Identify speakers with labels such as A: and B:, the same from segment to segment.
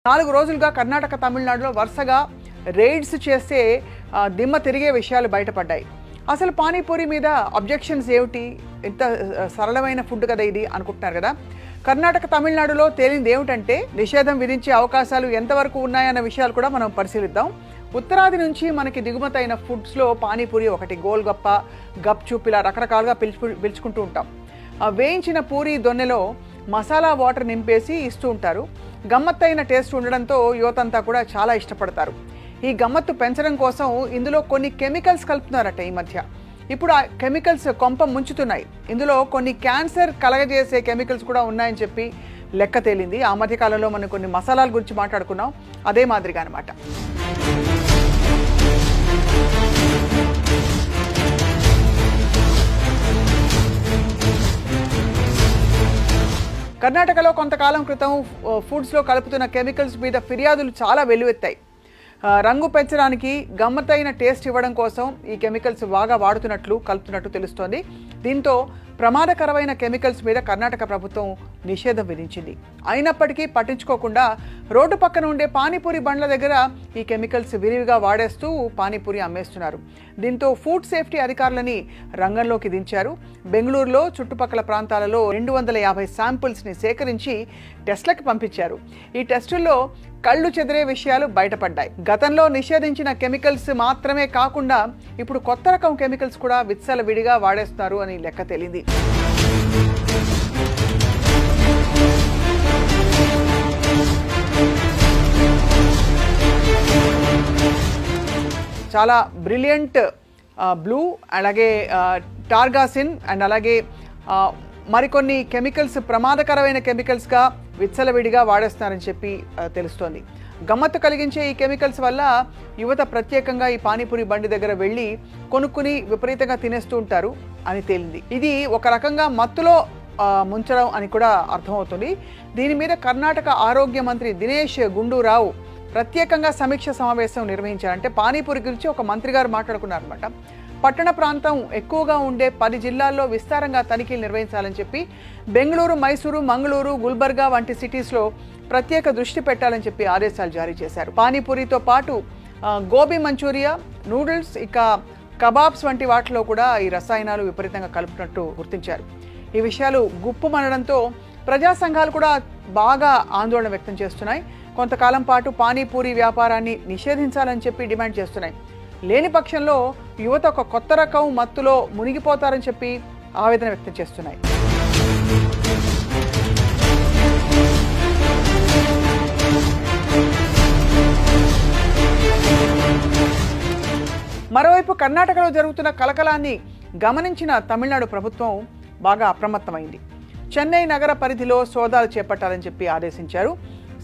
A: 4 రోజులుగా కర్ణాటక తమిళనాడులో వరుసగా రైడ్స్ చేస్తే దిమ్మ తిరిగే విషయాలు బయటపడ్డాయి. అసలు పానీపూరి మీద అబ్జెక్షన్స్ ఏమిటి? ఇంత సరళమైన ఫుడ్ కదా ఇది అనుకుంటున్నారు కదా. కర్ణాటక తమిళనాడులో తేలింది ఏమిటంటే నిషేధం విధించే అవకాశాలు ఎంతవరకు ఉన్నాయన్న విషయాలు కూడా మనం పరిశీలిద్దాం. ఉత్తరాది నుంచి మనకి దిగుమతి అయిన ఫుడ్స్లో పానీపూరి ఒకటి. గోల్గప్ప, గప్చుప్ ఇలా రకరకాలుగా పిలుచుకుంటూ ఉంటాం. వేయించిన పూరి దొన్నెలో మసాలా వాటర్ నింపేసి ఇస్తూ ఉంటారు. గమ్మత్తైన టేస్ట్ ఉండడంతో యువతంతా కూడా చాలా ఇష్టపడతారు. ఈ గమ్మత్తు పెంచడం కోసం ఇందులో కొన్ని కెమికల్స్ కలుపుతున్నారట ఈ మధ్య. ఇప్పుడు ఆ కెమికల్స్ కొంప ముంచుతున్నాయి. ఇందులో కొన్ని క్యాన్సర్ కలగజేసే కెమికల్స్ కూడా ఉన్నాయని చెప్పి లెక్క తేలింది. ఆ మధ్య కాలంలో మనం కొన్ని మసాలాల గురించి మాట్లాడుకున్నాం, అదే మాదిరిగా అనమాట. కర్ణాటకలో కొంతకాలం క్రితం ఫుడ్స్లో కలుపుతున్న కెమికల్స్ మీద ఫిర్యాదులు చాలా వెల్లువెత్తాయి. రంగు పెంచడానికి, గమ్మత్తైన టేస్ట్ ఇవ్వడం కోసం ఈ కెమికల్స్ బాగా కలుపుతున్నట్టు తెలుస్తోంది. దీంతో ప్రమాదకరమైన కెమికల్స్ మీద కర్ణాటక ప్రభుత్వం నిషేధం విధించింది. అయినప్పటికీ పట్టించుకోకుండా రోడ్డు పక్కన ఉండే పానీపూరి బండ్ల దగ్గర ఈ కెమికల్స్ విరివిగా వాడేస్తూ పానీపూరి అమ్మేస్తున్నారు. దీంతో ఫుడ్ సేఫ్టీ అధికారులని రంగంలోకి దించారు. బెంగళూరులో చుట్టుపక్కల ప్రాంతాలలో 250 శాంపిల్స్ని సేకరించి టెస్ట్లకు పంపించారు. ఈ టెస్టుల్లో కళ్ళు చెదిరే విషయాలు బయటపడ్డాయి. గతంలో నిషేధించిన కెమికల్స్ మాత్రమే కాకుండా ఇప్పుడు కొత్త రకం కెమికల్స్ కూడా విచ్చలవిడిగా వాడేస్తున్నారు అని లెక్క తేలింది. చాలా బ్రిలియంట్ బ్లూ, అలాగే టార్గాసిన్ అండ్ అలాగే మరికొన్ని కెమికల్స్ ప్రమాదకరమైన కెమికల్స్గా విచ్చలవిడిగా వాడేస్తున్నారని చెప్పి తెలుస్తోంది. గమ్మత్తు కలిగించే ఈ కెమికల్స్ వల్ల యువత ప్రత్యేకంగా ఈ పానీపూరి బండి దగ్గర వెళ్ళి కొనుక్కుని విపరీతంగా తినేస్తూ ఉంటారు అని తేలింది. ఇది ఒక రకంగా మత్తులో ముంచడం అని కూడా అర్థమవుతుంది. దీని మీద కర్ణాటక ఆరోగ్య మంత్రి దినేష్ గుండూరావు ప్రత్యేకంగా సమీక్ష సమావేశం నిర్వహించారు. అంటే పానీపూరి గురించి ఒక మంత్రి గారు మాట్లాడుకున్నారన్నమాట. పట్టణ ప్రాంతం ఎక్కువగా ఉండే 10 జిల్లాల్లో విస్తారంగా తనిఖీలు నిర్వహించాలని చెప్పి బెంగళూరు, మైసూరు, మంగళూరు, గుల్బర్గా వంటి సిటీస్లో ప్రత్యేక దృష్టి పెట్టాలని చెప్పి ఆదేశాలు జారీ చేశారు. పానీపూరితో పాటు గోబీ మంచూరియా, నూడిల్స్, ఇక కబాబ్స్ వంటి వాటిలో కూడా ఈ రసాయనాలు విపరీతంగా కలుపుతున్నట్టు గుర్తించారు. ఈ విషయాలు గుప్పుమనడంతో ప్రజా సంఘాలు కూడా బాగా ఆందోళన వ్యక్తం చేస్తున్నాయి. కొంతకాలం పాటు పానీపూరి వ్యాపారాన్ని నిషేధించాలని చెప్పి డిమాండ్ చేస్తున్నాయి. లేని పక్షంలో యువత ఒక కొత్త రకం మత్తులో మునిగిపోతారని చెప్పి ఆవేదన వ్యక్తం చేస్తున్నాయి. మరోవైపు కర్ణాటకలో జరుగుతున్న కలకలాన్ని గమనించిన తమిళనాడు ప్రభుత్వం బాగా అప్రమత్తమైంది. చెన్నై నగర పరిధిలో సోదాలు చేపట్టాలని చెప్పి ఆదేశించారు.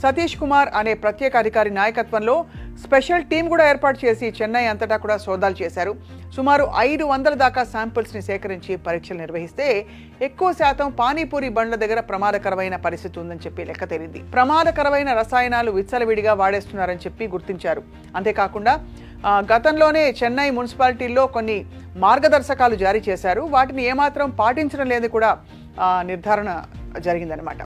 A: సతీష్ కుమార్ అనే ప్రత్యేక అధికారి నాయకత్వంలో స్పెషల్ టీం కూడా ఏర్పాటు చేసి చెన్నై అంతటా కూడా సోదాలు చేశారు. సుమారు 500 దాకా శాంపిల్స్ని సేకరించి పరీక్షలు నిర్వహిస్తే ఎక్కువ శాతం పానీపూరి బండ్ల దగ్గర ప్రమాదకరమైన పరిస్థితి ఉందని చెప్పి లెక్క తేలింది. ప్రమాదకరమైన రసాయనాలు విచ్చలవిడిగా వాడేస్తున్నారని చెప్పి గుర్తించారు. అంతేకాకుండా గతంలోనే చెన్నై మున్సిపాలిటీల్లో కొన్ని మార్గదర్శకాలు జారీ చేశారు. వాటిని ఏమాత్రం పాటించడం లేదు కూడా నిర్ధారణ జరిగిందనమాట.